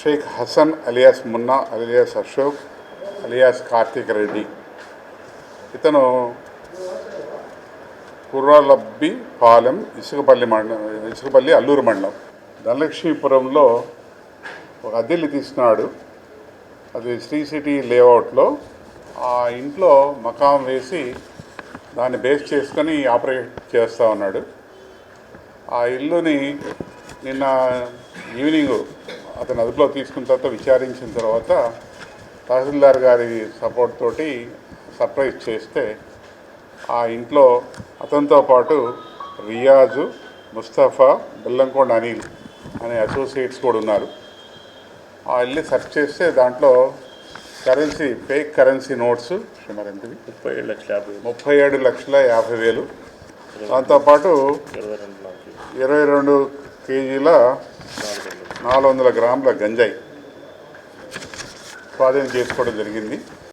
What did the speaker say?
Sheikh Hasan alias Munna alias Ashok alias Karthik Reddy. ఇతను కుర్రాలబ్బి పాలెం ఇసుకపల్లి అల్లూరు మండలం ధనలక్ష్మీపురంలో ఒక అద్దెల్లి తీసుకున్నాడు. అది శ్రీ సిటీ లేఅవుట్లో. ఆ ఇంట్లో మకాం వేసి దాన్ని బేస్ చేసుకొని ఆపరేట్ చేస్తూ ఉన్నాడు. ఆ ఇల్లుని నిన్న ఈవినింగ్ అతను అదుపులో తీసుకున్న తర్వాత విచారించిన తర్వాత తహసీల్దార్ గారి సపోర్ట్ తోటి సర్ప్రైజ్ చేస్తే ఆ ఇంట్లో అతనితో పాటు రియాజు, ముస్తఫా, బెల్లంకొండ అనిల్ అనే అసోసియేట్స్ కూడా ఉన్నారు. ఆ ఇల్లు సెర్చ్ చేస్తే దాంట్లో ఫేక్ కరెన్సీ నోట్స్ సుమారు ఎంతవి 37,50,000. దాంతోపాటు 22 కేజీల 400 గ్రాముల గంజాయి స్వాధీనం చేసుకోవడం జరిగింది.